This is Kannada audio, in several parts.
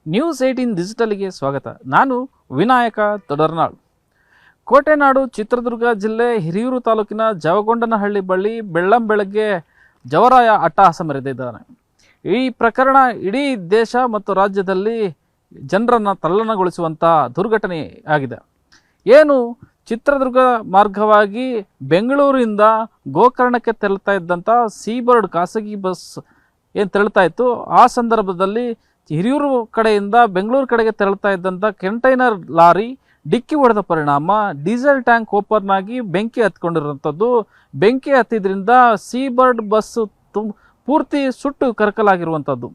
ನ್ಯೂಸ್ 18 ಡಿಜಿಟಲ್ಗೆ ಸ್ವಾಗತ. ನಾನು ವಿನಾಯಕ ತೊಡರ್ನಾಳ್. ಕೋಟೆನಾಡು ಚಿತ್ರದುರ್ಗ ಜಿಲ್ಲೆ ಹಿರಿಯೂರು ತಾಲೂಕಿನ ಜವಗೊಂಡನಹಳ್ಳಿ ಬಳಿ ಬೆಳ್ಳಂಬೆಳಗ್ಗೆ ಜವರಾಯ ಅಟ್ಟಹಾಸ ಮೆರೆದಿದ್ದಾನೆ. ಈ ಪ್ರಕರಣ ಇಡೀ ದೇಶ ಮತ್ತು ರಾಜ್ಯದಲ್ಲಿ ಜನರನ್ನು ತಲ್ಲಣಗೊಳಿಸುವಂಥ ದುರ್ಘಟನೆ ಆಗಿದೆ. ಏನು ಚಿತ್ರದುರ್ಗ ಮಾರ್ಗವಾಗಿ ಬೆಂಗಳೂರಿಂದ ಗೋಕರ್ಣಕ್ಕೆ ತೆರಳುತ್ತಾ ಇದ್ದಂಥ ಸೀಬರ್ಡ್ ಖಾಸಗಿ ಬಸ್ ಏನು ತೆರಳುತ್ತಾ ಇತ್ತು, ಆ ಸಂದರ್ಭದಲ್ಲಿ ಹಿರಿಯೂರು ಕಡೆಯಿಂದ ಬೆಂಗಳೂರು ಕಡೆಗೆ ತೆರಳುತ್ತಾ ಇದ್ದಂಥ ಕಂಟೈನರ್ ಲಾರಿ ಡಿಕ್ಕಿ ಹೊಡೆದ ಪರಿಣಾಮ ಡೀಸೆಲ್ ಟ್ಯಾಂಕ್ ಓಪನ್ ಆಗಿ ಬೆಂಕಿ ಹತ್ಕೊಂಡಿರುವಂಥದ್ದು. ಬೆಂಕಿ ಹತ್ತಿದ್ರಿಂದ ಸೀಬರ್ಡ್ ಬಸ್ ಪೂರ್ತಿ ಸುಟ್ಟು ಕರಕಲಾಗಿರುವಂಥದ್ದು.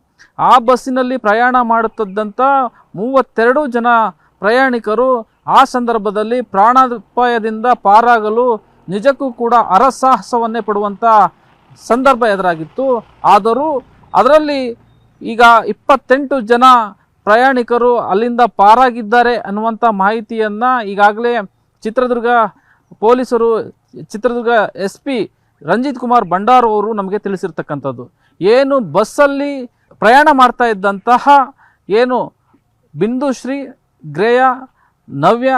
ಆ ಬಸ್ಸಿನಲ್ಲಿ ಪ್ರಯಾಣ ಮಾಡುತ್ತಿದ್ದಂಥ 32 ಜನ ಪ್ರಯಾಣಿಕರು ಆ ಸಂದರ್ಭದಲ್ಲಿ ಪ್ರಾಣಾಪಾಯದಿಂದ ಪಾರಾಗಲು ನಿಜಕ್ಕೂ ಕೂಡ ಹರಸಾಹಸವನ್ನೇ ಪಡುವಂಥ ಸಂದರ್ಭ ಎದುರಾಗಿತ್ತು. ಆದರೂ ಅದರಲ್ಲಿ ಈಗ 28 ಜನ ಪ್ರಯಾಣಿಕರು ಅಲ್ಲಿಂದ ಪಾರಾಗಿದ್ದಾರೆ ಅನ್ನುವಂಥ ಮಾಹಿತಿಯನ್ನು ಈಗಾಗಲೇ ಚಿತ್ರದುರ್ಗ ಪೊಲೀಸರು, ಚಿತ್ರದುರ್ಗ SP ರಂಜಿತ್ ಕುಮಾರ್ ಭಂಡಾರು ಅವರು ನಮಗೆ ತಿಳಿಸಿರ್ತಕ್ಕಂಥದ್ದು. ಏನು ಬಸ್ಸಲ್ಲಿ ಪ್ರಯಾಣ ಮಾಡ್ತಾ ಇದ್ದಂತಹ ಏನು ಬಿಂದುಶ್ರೀ, ಗ್ರೇಯಾ, ನವ್ಯ,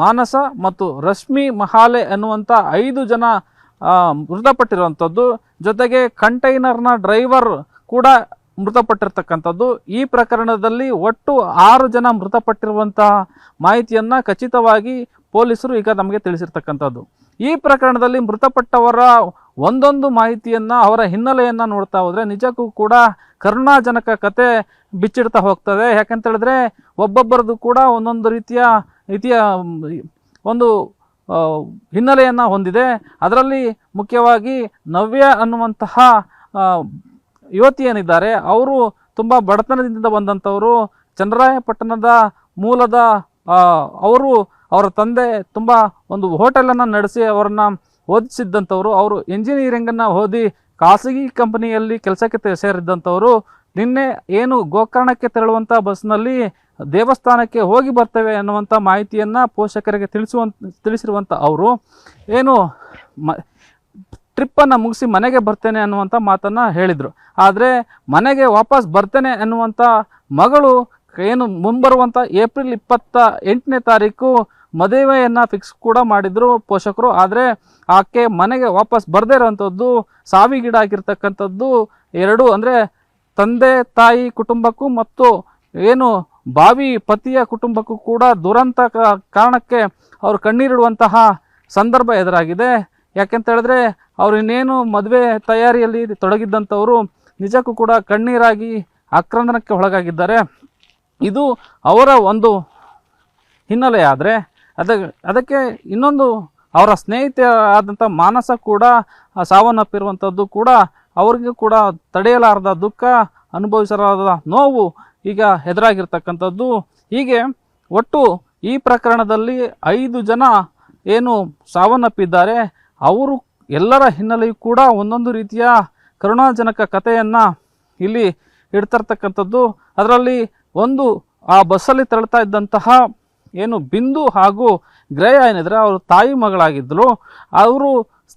ಮಾನಸ ಮತ್ತು ರಶ್ಮಿ ಮಹಾಲೆ ಅನ್ನುವಂಥ 5 ಜನ ಮೃತಪಟ್ಟಿರುವಂಥದ್ದು. ಜೊತೆಗೆ ಕಂಟೈನರ್ನ ಡ್ರೈವರ್ ಕೂಡ ಮೃತಪಟ್ಟಿರ್ತಕ್ಕಂಥದ್ದು. ಈ ಪ್ರಕರಣದಲ್ಲಿ ಒಟ್ಟು 6 ಜನ ಮೃತಪಟ್ಟಿರುವಂತಹ ಮಾಹಿತಿಯನ್ನು ಖಚಿತವಾಗಿ ಪೊಲೀಸರು ಈಗ ನಮಗೆ ತಿಳಿಸಿರ್ತಕ್ಕಂಥದ್ದು. ಈ ಪ್ರಕರಣದಲ್ಲಿ ಮೃತಪಟ್ಟವರ ಒಂದೊಂದು ಮಾಹಿತಿಯನ್ನು, ಅವರ ಹಿನ್ನೆಲೆಯನ್ನು ನೋಡ್ತಾ ಹೋದರೆ ನಿಜಕ್ಕೂ ಕೂಡ ಕರುಣಾಜನಕ ಕತೆ ಬಿಚ್ಚಿಡ್ತಾ ಹೋಗ್ತದೆ. ಯಾಕಂತ ಹೇಳಿದ್ರೆ ಒಬ್ಬೊಬ್ಬರದು ಕೂಡ ಒಂದೊಂದು ರೀತಿಯ ಒಂದು ಹಿನ್ನೆಲೆಯನ್ನು ಹೊಂದಿದೆ. ಅದರಲ್ಲಿ ಮುಖ್ಯವಾಗಿ ನವ್ಯ ಅನ್ನುವಂತಹ ಯುವತಿ ಏನಿದ್ದಾರೆ, ಅವರು ತುಂಬ ಬಡತನದಿಂದ ಬಂದಂಥವರು, ಚನ್ನರಾಯಪಟ್ಟಣದ ಮೂಲದ ಅವರು, ಅವರ ತಂದೆ ತುಂಬ ಒಂದು ಹೋಟೆಲನ್ನು ನಡೆಸಿ ಅವರನ್ನು ಓದಿಸಿದ್ದಂಥವರು. ಅವರು ಇಂಜಿನಿಯರಿಂಗನ್ನು ಓದಿ ಖಾಸಗಿ ಕಂಪನಿಯಲ್ಲಿ ಕೆಲಸಕ್ಕೆ ಸೇರಿದ್ದಂಥವರು. ನಿನ್ನೆ ಏನು ಗೋಕರ್ಣಕ್ಕೆ ತೆರಳುವಂಥ ಬಸ್ನಲ್ಲಿ ದೇವಸ್ಥಾನಕ್ಕೆ ಹೋಗಿ ಬರ್ತೇವೆ ಅನ್ನುವಂಥ ಮಾಹಿತಿಯನ್ನು ಪೋಷಕರಿಗೆ ತಿಳಿಸಿರುವಂಥ ಅವರು ಏನು ಟ್ರಿಪ್ಪನ್ನು ಮುಗಿಸಿ ಮನೆಗೆ ಬರ್ತೇನೆ ಅನ್ನುವಂಥ ಮಾತನ್ನು ಹೇಳಿದರು. ಆದರೆ ಮನೆಗೆ ವಾಪಸ್ ಬರ್ತೇನೆ ಅನ್ನುವಂಥ ಮಗಳು ಏನು ಮುಂಬರುವಂಥ ಏಪ್ರಿಲ್ 28ನೇ ತಾರೀಕು ಮದುವೆಯನ್ನು ಫಿಕ್ಸ್ ಕೂಡ ಮಾಡಿದರು ಪೋಷಕರು. ಆದರೆ ಆಕೆ ಮನೆಗೆ ವಾಪಸ್ ಬರದೇ ಇರೋವಂಥದ್ದು, ಸಾವಿಗೀಡಾಗಿರ್ತಕ್ಕಂಥದ್ದು 2 ಅಂದರೆ ತಂದೆ ತಾಯಿ ಕುಟುಂಬಕ್ಕೂ ಮತ್ತು ಏನು ಭಾವಿ ಪತಿಯ ಕುಟುಂಬಕ್ಕೂ ಕೂಡ ದುರಂತ ಕಾರಣಕ್ಕೆ ಅವರು ಕಣ್ಣೀರಿಡುವಂತಹ ಸಂದರ್ಭ ಎದುರಾಗಿದೆ. ಯಾಕೆಂತ ಹೇಳಿದ್ರೆ ಅವರು ಇನ್ನೇನು ಮದುವೆ ತಯಾರಿಯಲ್ಲಿ ತೊಡಗಿದ್ದಂಥವರು ನಿಜಕ್ಕೂ ಕೂಡ ಕಣ್ಣೀರಾಗಿ ಆಕ್ರಂದನಕ್ಕೆ ಒಳಗಾಗಿದ್ದಾರೆ. ಇದು ಅವರ ಒಂದು ಹಿನ್ನೆಲೆ. ಆದರೆ ಅದಕ್ಕೆ ಇನ್ನೊಂದು ಅವರ ಸ್ನೇಹಿತೆ ಆದಂಥ ಮಾನಸ ಕೂಡ ಸಾವನ್ನಪ್ಪಿರುವಂಥದ್ದು ಕೂಡ ಅವರಿಗೂ ಕೂಡ ತಡೆಯಲಾರದ ದುಃಖ, ಅನುಭವಿಸಲಾರದ ನೋವು ಈಗ ಎದುರಾಗಿರ್ತಕ್ಕಂಥದ್ದು. ಹೀಗೆ ಒಟ್ಟು ಈ ಪ್ರಕರಣದಲ್ಲಿ 5 ಜನ ಏನು ಸಾವನ್ನಪ್ಪಿದ್ದಾರೆ, ಅವರು ಎಲ್ಲರ ಹಿನ್ನೆಲೆಯೂ ಕೂಡ ಒಂದೊಂದು ರೀತಿಯ ಕರುಣಾಜನಕ ಕಥೆಯನ್ನು ಇಲ್ಲಿ ಇಡ್ತಿರ್ತಕ್ಕಂಥದ್ದು. ಅದರಲ್ಲಿ ಒಂದು ಆ ಬಸ್ಸಲ್ಲಿ ತೆರಳ್ತಾ ಇದ್ದಂತಹ ಏನು ಬಿಂದು ಹಾಗೂ ಗ್ರೇಯಾ ಏನಿದ್ರೆ ಅವರು ತಾಯಿ ಮಗಳಾಗಿದ್ದರು. ಅವರು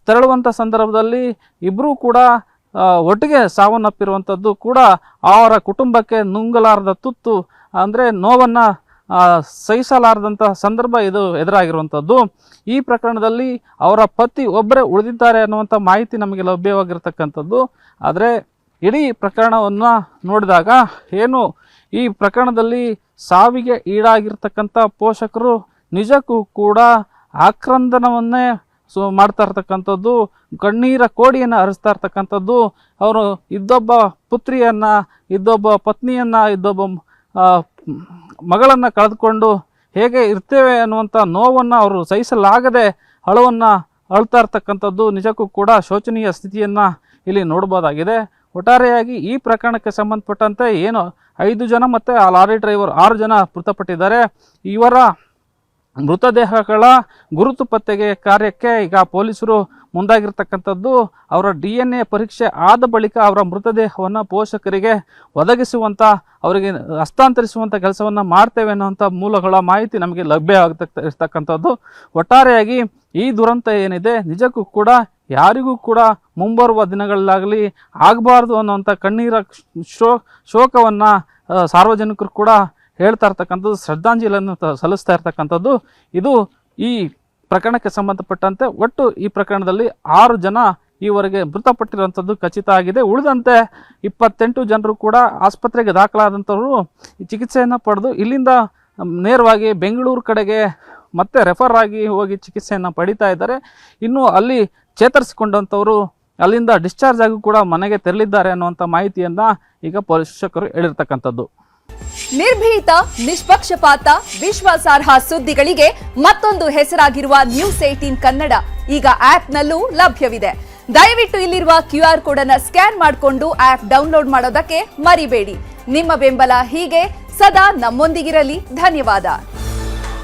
ತೆರಳುವಂಥ ಸಂದರ್ಭದಲ್ಲಿ ಇಬ್ಬರೂ ಕೂಡ ಒಟ್ಟಿಗೆ ಸಾವನ್ನಪ್ಪಿರುವಂಥದ್ದು ಕೂಡ ಅವರ ಕುಟುಂಬಕ್ಕೆ ನುಂಗಲಾರದ ತುತ್ತು, ಅಂದರೆ ನೋವನ್ನು ಸಹಿಸಲಾರದಂಥ ಸಂದರ್ಭ ಇದು ಎದುರಾಗಿರುವಂಥದ್ದು. ಈ ಪ್ರಕರಣದಲ್ಲಿ ಅವರ ಪತಿ ಒಬ್ಬರೇ ಉಳಿದಿದ್ದಾರೆ ಅನ್ನುವಂಥ ಮಾಹಿತಿ ನಮಗೆ ಲಭ್ಯವಾಗಿರ್ತಕ್ಕಂಥದ್ದು. ಆದರೆ ಇಡೀ ಪ್ರಕರಣವನ್ನು ನೋಡಿದಾಗ ಏನು ಈ ಪ್ರಕರಣದಲ್ಲಿ ಸಾವಿಗೆ ಈಡಾಗಿರ್ತಕ್ಕಂಥ ಪೋಷಕರು ನಿಜಕ್ಕೂ ಕೂಡ ಆಕ್ರಂದನವನ್ನೇ ಮಾಡ್ತಾ ಇರ್ತಕ್ಕಂಥದ್ದು, ಕಣ್ಣೀರ ಕೋಡಿಯನ್ನು ಹರಿಸ್ತಾ ಇರ್ತಕ್ಕಂಥದ್ದು. ಅವರು ಇದ್ದೊಬ್ಬ ಪುತ್ರಿಯನ್ನು, ಇದ್ದೊಬ್ಬ ಪತ್ನಿಯನ್ನು, ಇದ್ದೊಬ್ಬ ಮಗಳನ್ನು ಕಳೆದುಕೊಂಡು ಹೇಗೆ ಇರ್ತೇವೆ ಅನ್ನುವಂಥ ನೋವನ್ನು ಅವರು ಸಹಿಸಲಾಗದೆ ಅಳ್ತಾ ಇರ್ತಕ್ಕಂಥದ್ದು ನಿಜಕ್ಕೂ ಕೂಡ ಶೋಚನೀಯ ಸ್ಥಿತಿಯನ್ನು ಇಲ್ಲಿ ನೋಡ್ಬೋದಾಗಿದೆ. ಒಟ್ಟಾರೆಯಾಗಿ ಈ ಪ್ರಕರಣಕ್ಕೆ ಸಂಬಂಧಪಟ್ಟಂತೆ ಏನು 5 ಜನ ಮತ್ತು ಆ ಲಾರಿ ಡ್ರೈವರ್ 6 ಜನ ಮೃತಪಟ್ಟಿದ್ದಾರೆ. ಇವರ ಮೃತದೇಹಗಳ ಗುರುತು ಪತ್ತೆಗೆ ಕಾರ್ಯಕ್ಕೆ ಈಗ ಪೊಲೀಸರು ಮುಂದಾಗಿರ್ತಕ್ಕಂಥದ್ದು. ಅವರ DNA ಪರೀಕ್ಷೆ ಆದ ಬಳಿಕ ಅವರ ಮೃತದೇಹವನ್ನು ಪೋಷಕರಿಗೆ ಒದಗಿಸುವಂಥ, ಅವರಿಗೆ ಹಸ್ತಾಂತರಿಸುವಂಥ ಕೆಲಸವನ್ನು ಮಾಡ್ತೇವೆ ಅನ್ನುವಂಥ ಮೂಲಗಳ ಮಾಹಿತಿ ನಮಗೆ ಲಭ್ಯವಾಗತಕ್ಕಂಥದ್ದು. ಒಟ್ಟಾರೆಯಾಗಿ ಈ ದುರಂತ ಏನಿದೆ ನಿಜಕ್ಕೂ ಕೂಡ ಯಾರಿಗೂ ಕೂಡ ಮುಂಬರುವ ದಿನಗಳಲ್ಲಾಗಲಿ ಆಗಬಾರ್ದು ಅನ್ನುವಂಥ ಕಣ್ಣೀರ ಶೋಕವನ್ನು ಸಾರ್ವಜನಿಕರು ಕೂಡ ಹೇಳ್ತಾ ಇರ್ತಕ್ಕಂಥದ್ದು, ಶ್ರದ್ಧಾಂಜಲಿಯನ್ನು ಸಲ್ಲಿಸ್ತಾ ಇರ್ತಕ್ಕಂಥದ್ದು. ಇದು ಈ ಪ್ರಕರಣಕ್ಕೆ ಸಂಬಂಧಪಟ್ಟಂತೆ ಒಟ್ಟು ಈ ಪ್ರಕರಣದಲ್ಲಿ 6 ಜನ ಈವರೆಗೆ ಮೃತಪಟ್ಟಿರುವಂಥದ್ದು ಖಚಿತ ಆಗಿದೆ. ಉಳಿದಂತೆ 28 ಜನರು ಕೂಡ ಆಸ್ಪತ್ರೆಗೆ ದಾಖಲಾದಂಥವರು ಚಿಕಿತ್ಸೆಯನ್ನು ಪಡೆದು ಇಲ್ಲಿಂದ ನೇರವಾಗಿ ಬೆಂಗಳೂರು ಕಡೆಗೆ ಮತ್ತೆ ರೆಫರ್ ಆಗಿ ಹೋಗಿ ಚಿಕಿತ್ಸೆಯನ್ನು ಪಡಿತಾ ಇದ್ದಾರೆ. ಇನ್ನು ಅಲ್ಲಿ ಚೇತರಿಸಿಕೊಂಡಂಥವರು ಅಲ್ಲಿಂದ ಡಿಸ್ಚಾರ್ಜ್ ಆಗಿ ಕೂಡ ಮನೆಗೆ ತೆರಳಿದ್ದಾರೆ ಅನ್ನುವಂಥ ಮಾಹಿತಿಯನ್ನು ಈಗ ಪೋಷಕರು ಹೇಳಿರ್ತಕ್ಕಂಥದ್ದು. ನಿರ್ಭೀತ, ನಿಷ್ಪಕ್ಷಪಾತ, ವಿಶ್ವಾಸಾರ್ಹ ಸುದ್ದಿಗಳಿಗೆ ಮತ್ತೊಂದು ಹೆಸರಾಗಿರುವ News18 ಕನ್ನಡ ಈಗ ಆಪ್ನಲ್ಲೂ ಲಭ್ಯವಿದೆ. ದಯವಿಟ್ಟು ಇಲ್ಲಿರುವ QR ಕೋಡ್ ಅನ್ನು ಸ್ಕ್ಯಾನ್ ಮಾಡಿಕೊಂಡು ಆಪ್ ಡೌನ್ಲೋಡ್ ಮಾಡೋದಕ್ಕೆ ಮರಿಬೇಡಿ. ನಿಮ್ಮ ಬೆಂಬಲ ಹೀಗೆ ಸದಾ ನಮ್ಮೊಂದಿಗಿರಲಿ. ಧನ್ಯವಾದ.